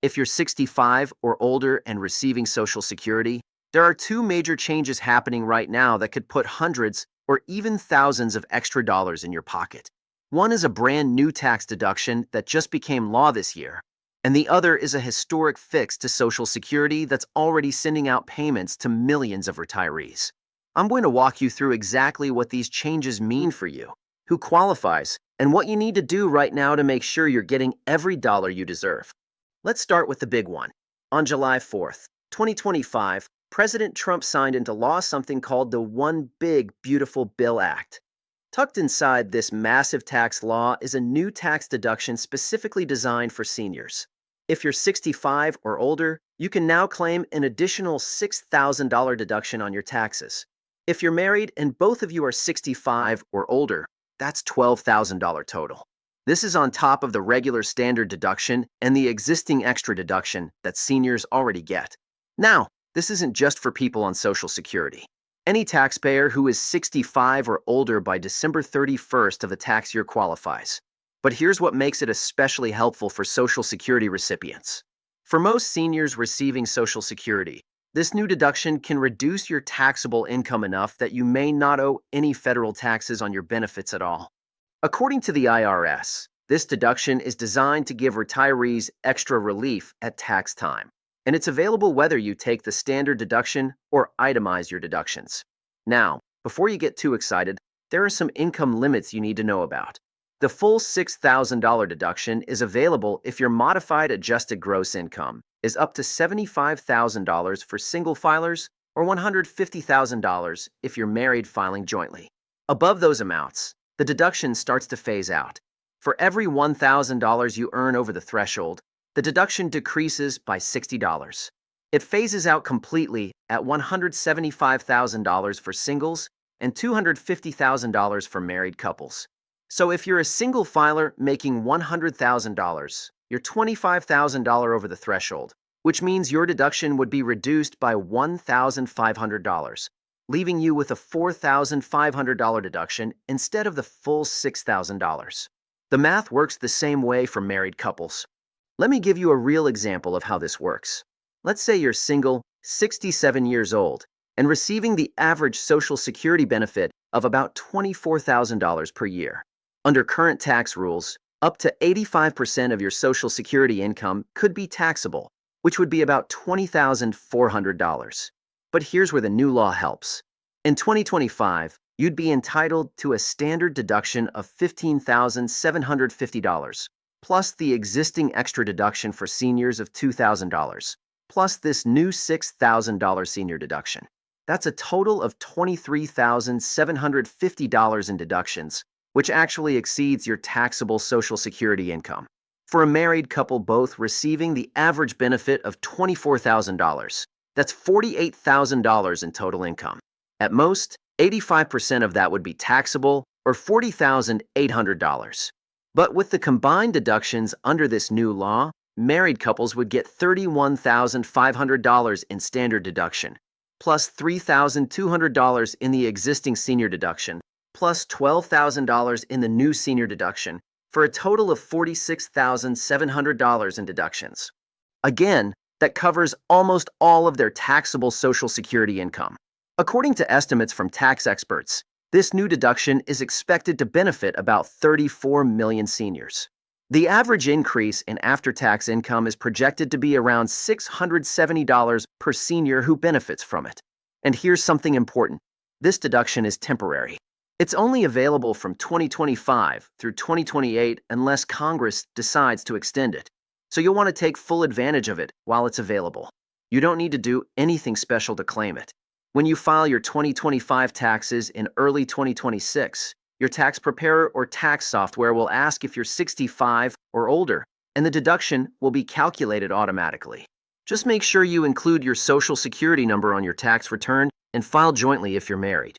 If you're 65 or older and receiving Social Security, there are two major changes happening right now that could put hundreds or even thousands of extra dollars in your pocket. One is a brand new tax deduction that just became law this year, and the other is a historic fix to Social Security that's already sending out payments to millions of retirees. I'm going to walk you through exactly what these changes mean for you, who qualifies, and what you need to do right now to make sure you're getting every dollar you deserve. Let's start with the big one. On July 4th, 2025, President Trump signed into law something called the One Big Beautiful Bill Act. Tucked inside this massive tax law is a new tax deduction specifically designed for seniors. If you're 65 or older, you can now claim an additional $6,000 deduction on your taxes. If you're married and both of you are 65 or older, that's $12,000 total. This is on top of the regular standard deduction and the existing extra deduction that seniors already get. Now, this isn't just for people on Social Security. Any taxpayer who is 65 or older by December 31st of the tax year qualifies. But here's what makes it especially helpful for Social Security recipients. For most seniors receiving Social Security, this new deduction can reduce your taxable income enough that you may not owe any federal taxes on your benefits at all. According to the IRS, this deduction is designed to give retirees extra relief at tax time, and it's available whether you take the standard deduction or itemize your deductions. Now, before you get too excited, there are some income limits you need to know about. The full $6,000 deduction is available if your modified adjusted gross income is up to $75,000 for single filers or $150,000 if you're married filing jointly. Above those amounts, the deduction starts to phase out. For every $1,000 you earn over the threshold, the deduction decreases by $60. It phases out completely at $175,000 for singles and $250,000 for married couples. So if you're a single filer making $100,000, you're $25,000 over the threshold, which means your deduction would be reduced by $1,500, leaving you with a $4,500 deduction instead of the full $6,000. The math works the same way for married couples. Let me give you a real example of how this works. Let's say you're single, 67 years old, and receiving the average Social Security benefit of about $24,000 per year. Under current tax rules, up to 85% of your Social Security income could be taxable, which would be about $20,400. But here's where the new law helps. In 2025, you'd be entitled to a standard deduction of $15,750, plus the existing extra deduction for seniors of $2,000, plus this new $6,000 senior deduction. That's a total of $23,750 in deductions, which actually exceeds your taxable Social Security income. For a married couple both receiving the average benefit of $24,000, that's $48,000 in total income. At most, 85% of that would be taxable, or $40,800. But with the combined deductions under this new law, married couples would get $31,500 in standard deduction, plus $3,200 in the existing senior deduction, plus $12,000 in the new senior deduction, for a total of $46,700 in deductions. Again, that covers almost all of their taxable Social Security income. According to estimates from tax experts, this new deduction is expected to benefit about 34 million seniors. The average increase in after-tax income is projected to be around $670 per senior who benefits from it. And here's something important. This deduction is temporary. It's only available from 2025 through 2028 unless Congress decides to extend it. So you'll want to take full advantage of it while it's available. You don't need to do anything special to claim it. When you file your 2025 taxes in early 2026, your tax preparer or tax software will ask if you're 65 or older, and the deduction will be calculated automatically. Just make sure you include your Social Security number on your tax return and file jointly if you're married.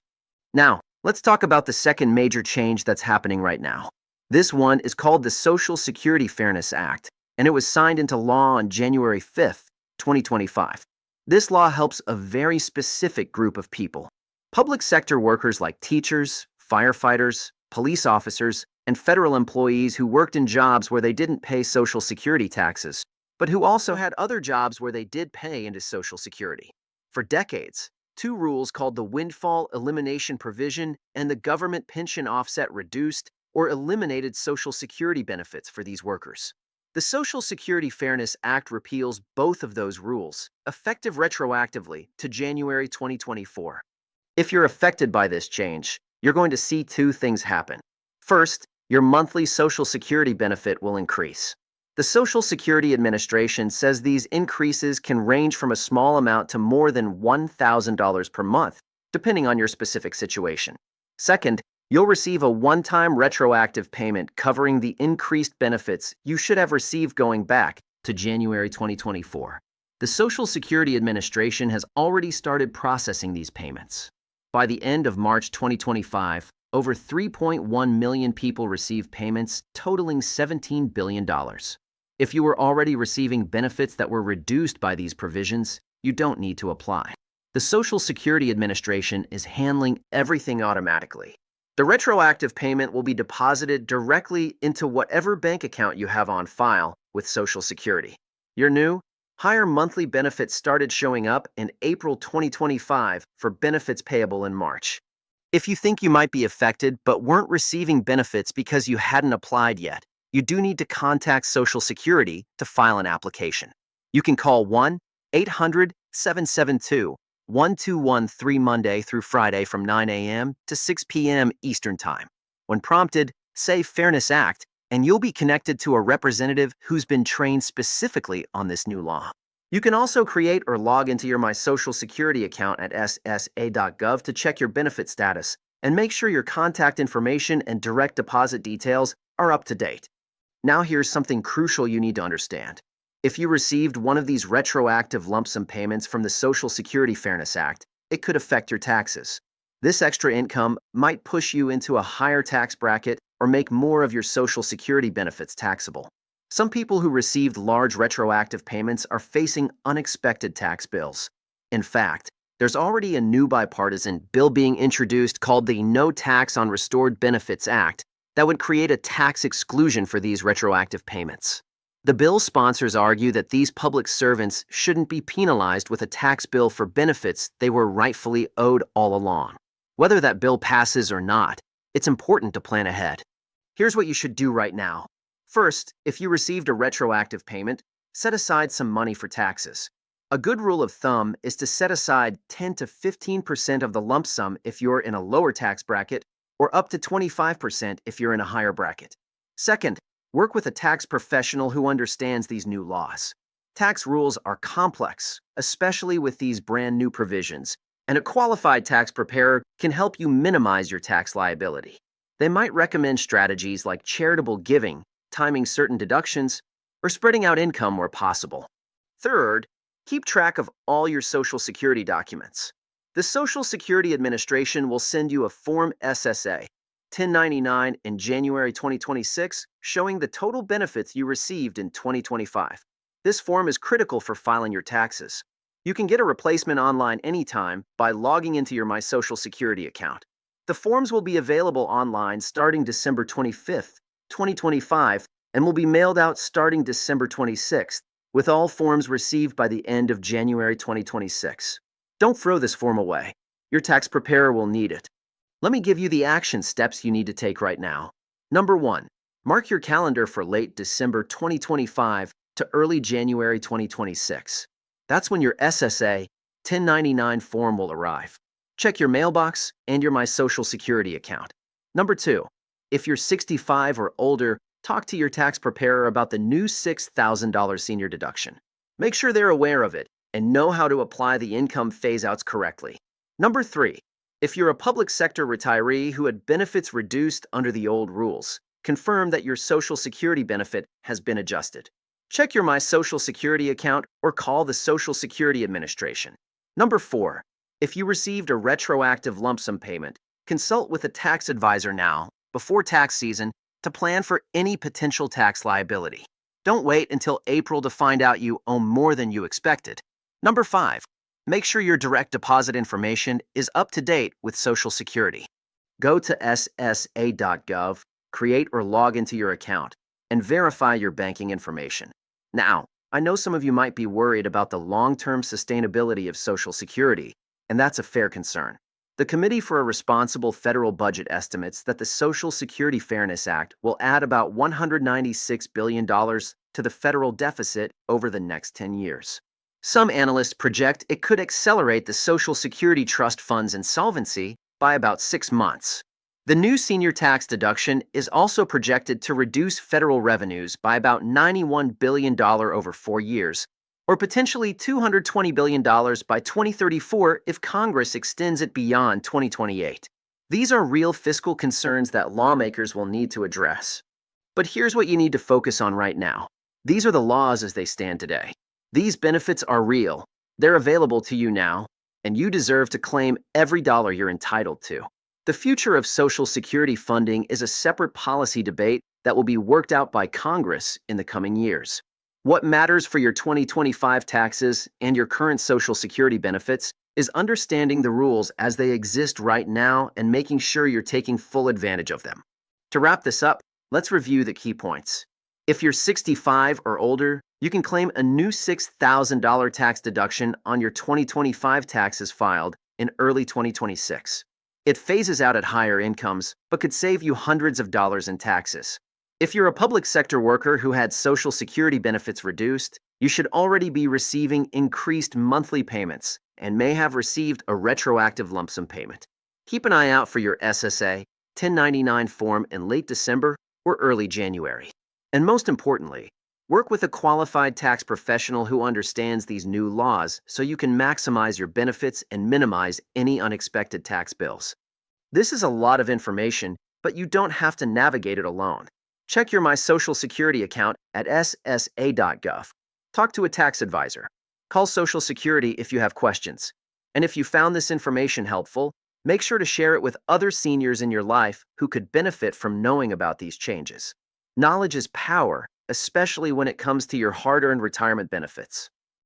Now, let's talk about the second major change that's happening right now. This one is called the Social Security Fairness Act, and it was signed into law on January 5th, 2025. This law helps a very specific group of people. Public sector workers like teachers, firefighters, police officers, and federal employees who worked in jobs where they didn't pay Social Security taxes. but who also had other jobs where they did pay into Social Security. For decades, two rules called the Windfall Elimination Provision and the Government Pension Offset reduced or eliminated Social Security benefits for these workers. The Social Security Fairness Act repeals both of those rules, effective retroactively to January 2024. If you're affected by this change, you're going to see two things happen. First, your monthly Social Security benefit will increase. The Social Security Administration says these increases can range from a small amount to more than $1,000 per month, depending on your specific situation. Second, you'll receive a one-time retroactive payment covering the increased benefits you should have received going back to January 2024. The Social Security Administration has already started processing these payments. By the end of March 2025, over 3.1 million people received payments totaling $17 billion. If you were already receiving benefits that were reduced by these provisions, you don't need to apply. The Social Security Administration is handling everything automatically. The retroactive payment will be deposited directly into whatever bank account you have on file with Social Security. Your new, higher monthly benefits started showing up in April 2025 for benefits payable in March. If you think you might be affected but weren't receiving benefits because you hadn't applied yet, you do need to contact Social Security to file an application. You can call 1-800-772-1213 Monday through Friday from 9 a.m. to 6 p.m. Eastern Time. When prompted, say Fairness Act, and you'll be connected to a representative who's been trained specifically on this new law. You can also create or log into your My Social Security account at ssa.gov to check your benefit status and make sure your contact information and direct deposit details are up to date. Now here's something crucial you need to understand. If you received one of these retroactive lump sum payments from the Social Security Fairness Act, it could affect your taxes. This extra income might push you into a higher tax bracket or make more of your Social Security benefits taxable. Some people who received large retroactive payments are facing unexpected tax bills. In fact, there's already a new bipartisan bill being introduced called the No Tax on Restored Benefits Act that would create a tax exclusion for these retroactive payments. The bill's sponsors argue that these public servants shouldn't be penalized with a tax bill for benefits they were rightfully owed all along. Whether that bill passes or not, it's important to plan ahead. Here's what you should do right now. First, if you received a retroactive payment, set aside some money for taxes. A good rule of thumb is to set aside 10 to 15% of the lump sum if you're in a lower tax bracket, or up to 25% if you're in a higher bracket. Second, work with a tax professional who understands these new laws. Tax rules are complex, especially with these brand new provisions, and a qualified tax preparer can help you minimize your tax liability. They might recommend strategies like charitable giving, timing certain deductions, or spreading out income where possible. Third, keep track of all your Social Security documents. The Social Security Administration will send you a Form SSA 1099 in January 2026 showing the total benefits you received in 2025. This form is critical for filing your taxes. You can get a replacement online anytime by logging into your My Social Security account. The forms will be available online starting December 25th, 2025, and will be mailed out starting December 26th, with all forms received by the end of January 2026. Don't throw this form away. Your tax preparer will need it. Let me give you the action steps you need to take right now. Number 1, mark your calendar for late December 2025 to early January 2026. That's when your SSA 1099 form will arrive. Check your mailbox and your My Social Security account. Number 2, if you're 65 or older, talk to your tax preparer about the new $6,000 senior deduction. Make sure they're aware of it and know how to apply the income phase-outs correctly. Number 3, if you're a public sector retiree who had benefits reduced under the old rules, confirm that your Social Security benefit has been adjusted. Check your My Social Security account or call the Social Security Administration. Number 4, if you received a retroactive lump sum payment, consult with a tax advisor now, before tax season, to plan for any potential tax liability. Don't wait until April to find out you owe more than you expected. Number 5, make sure your direct deposit information is up to date with Social Security. Go to ssa.gov, create or log into your account, and verify your banking information. Now, I know some of you might be worried about the long-term sustainability of Social Security, and that's a fair concern. The Committee for a Responsible Federal Budget estimates that the Social Security Fairness Act will add about $196 billion to the federal deficit over the next 10 years. Some analysts project it could accelerate the Social Security Trust Fund's insolvency by about 6 months. The new senior tax deduction is also projected to reduce federal revenues by about $91 billion over 4 years, or potentially $220 billion by 2034 if Congress extends it beyond 2028. These are real fiscal concerns that lawmakers will need to address. But here's what you need to focus on right now. These are the laws as they stand today. These benefits are real, they're available to you now, and you deserve to claim every dollar you're entitled to. The future of Social Security funding is a separate policy debate that will be worked out by Congress in the coming years. What matters for your 2025 taxes and your current Social Security benefits is understanding the rules as they exist right now and making sure you're taking full advantage of them. To wrap this up, let's review the key points. If you're 65 or older, you can claim a new $6,000 tax deduction on your 2025 taxes filed in early 2026. It phases out at higher incomes, but could save you hundreds of dollars in taxes. If you're a public sector worker who had Social Security benefits reduced, you should already be receiving increased monthly payments and may have received a retroactive lump sum payment. Keep an eye out for your SSA 1099 form in late December or early January. And most importantly, work with a qualified tax professional who understands these new laws so you can maximize your benefits and minimize any unexpected tax bills. This is a lot of information, but you don't have to navigate it alone. Check your My Social Security account at ssa.gov. Talk to a tax advisor. Call Social Security if you have questions. And if you found this information helpful, make sure to share it with other seniors in your life who could benefit from knowing about these changes. Knowledge is power, especially when it comes to your hard-earned retirement benefits.